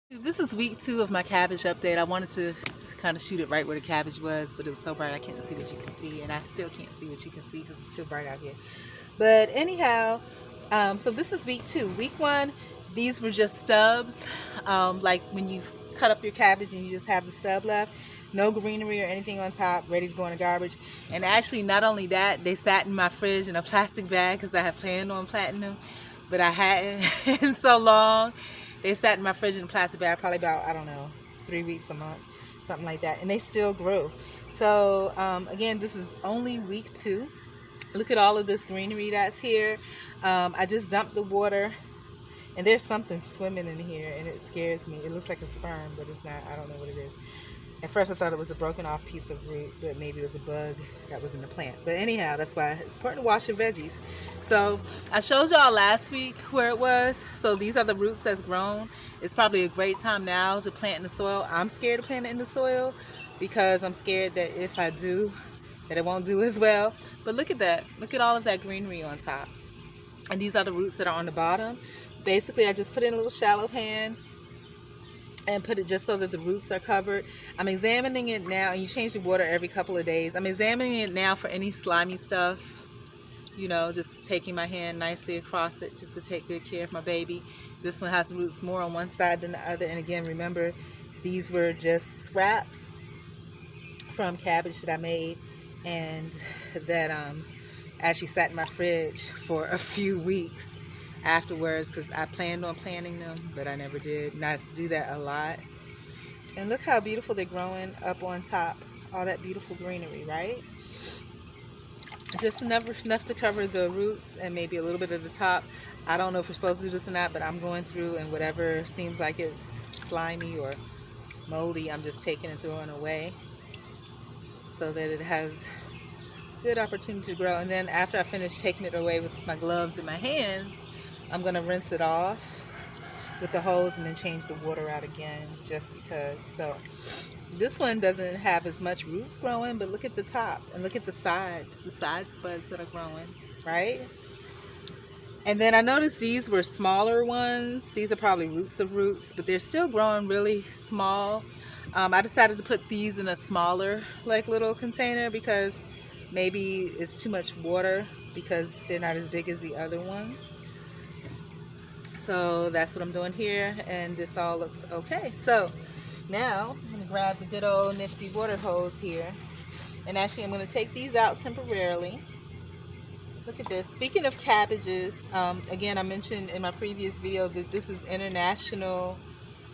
This is week 2 of my cabbage update. I wanted to kind of shoot it right where the cabbage was, but it was so bright I can't see what you can see, and I still can't see what you can see because it's still bright out here. But anyhow, so this is week 2. Week 1, these were just stubs, like when you cut up your cabbage and you just have the stub left. No greenery or anything on top, ready to go in the garbage. And actually, not only that, they sat in my fridge in a plastic bag because I had planned on planting them, but I hadn't in so long. They sat in my fridge in a plastic bag probably about, I don't know, 3 weeks, a month, something like that. And they still grew. So again, this is only week 2. Look at all of this greenery that's here. I just dumped the water, and there's something swimming in here, and it scares me. It looks like a sperm, but it's not. I don't know what it is. At first I thought it was a broken off piece of root, but maybe it was a bug that was in the plant. But anyhow, that's why it's important to wash your veggies. So I showed y'all last week where it was. So these are the roots that's grown. It's probably a great time now to plant in the soil. I'm scared to plant it in the soil because I'm scared that if I do, that it won't do as well. But look at that. Look at all of that greenery on top. And these are the roots that are on the bottom. Basically, I just put in a little shallow pan and put it just so that the roots are covered. I'm examining it now, and you change the water every couple of days. I'm examining it now for any slimy stuff, you know, just taking my hand nicely across it just to take good care of my baby. This one has the roots more on one side than the other, and again, remember, these were just scraps from cabbage that I made and that actually sat in my fridge for a few weeks afterwards because I planned on planting them, but I never did. And I do that a lot. And look how beautiful they're growing up on top. All that beautiful greenery, right? Just enough to cover the roots and maybe a little bit of the top. I don't know if we're supposed to do this or not, but I'm going through, and whatever seems like it's slimy or moldy, I'm just taking and throwing away so that it has good opportunity to grow. And then after I finish taking it away with my gloves in my hands, I'm going to rinse it off with the hose and then change the water out again just because. So this one doesn't have as much roots growing, but look at the top and look at the side buds that are growing, right? And then I noticed these were smaller ones. These are probably roots of roots, but they're still growing really small. I decided to put these in a smaller, like, little container because maybe it's too much water because they're not as big as the other ones. So that's what I'm doing here, and this all looks okay. So now I'm going to grab the good old nifty water hose here, and actually I'm going to take these out temporarily. Look at this. Speaking of cabbages, again, I mentioned in my previous video that this is International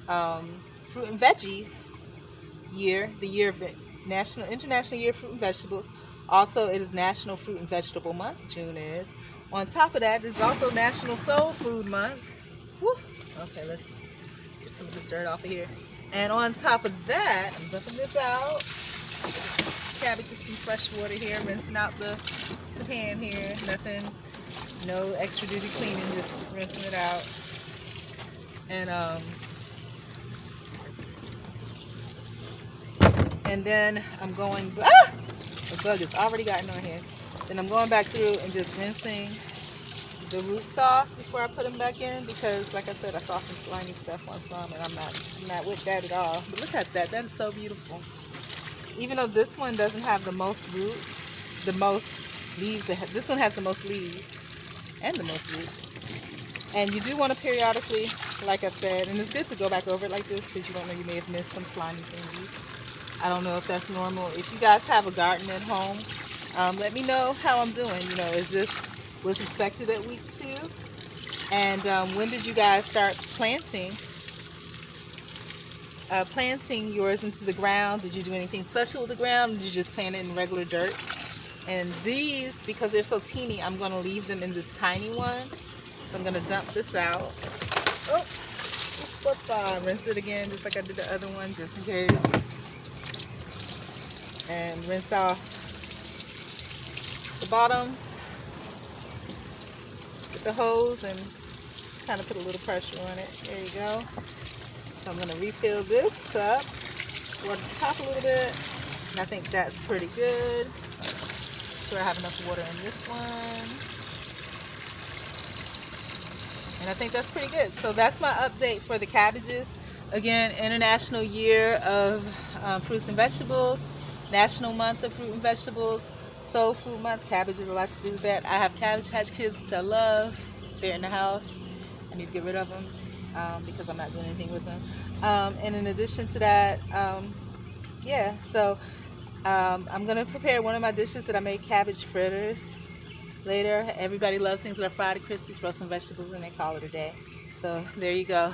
Fruit and Veggie Year, the year of International Year of Fruit and Vegetables. Also, it is National Fruit and Vegetable Month. June is. On top of that, it's also National Soul Food Month. Woo. Okay, let's get some of this dirt off of here. And on top of that, I'm dumping this out. Cabbage with some fresh water here, rinsing out the pan here. Nothing, no extra duty cleaning, just rinsing it out. And then I'm going, the bug has already gotten on here. Then I'm going back through and just rinsing the roots off before I put them back in because, like I said, I saw some slimy stuff on some, and I'm not with that at all. But look at that. That is so beautiful. Even though this one doesn't have the most roots, the most leaves, this one has the most leaves and the most roots. And you do want to periodically, like I said, and it's good to go back over it like this because you don't know, you may have missed some slimy thingies. I don't know if that's normal. If you guys have a garden at home, let me know how I'm doing. You know, was inspected at week 2? And when did you guys start planting yours into the ground? Did you do anything special with the ground? Or did you just plant it in regular dirt? And these, because they're so teeny, I'm going to leave them in this tiny one. So I'm going to dump this out. Oh, rinse it again just like I did the other one, just in case. And rinse off the bottoms with the hose and kind of put a little pressure on it. There you go. So I'm going to refill this up, water the top a little bit, and I think that's pretty good. Sure I have enough water in this one. And I think that's pretty good. So that's my update for the cabbages. Again, International Year of Fruits and Vegetables, National Month of Fruit and Vegetables, Soul Food Month. Cabbage has a lot to do with that. I have Cabbage Patch Kids, which I love. They're in the house. I need to get rid of them because I'm not doing anything with them. And in addition to that, yeah, so I'm going to prepare one of my dishes that I made, cabbage fritters, later. Everybody loves things that are fried and crispy. Throw some vegetables and they call it a day. So there you go.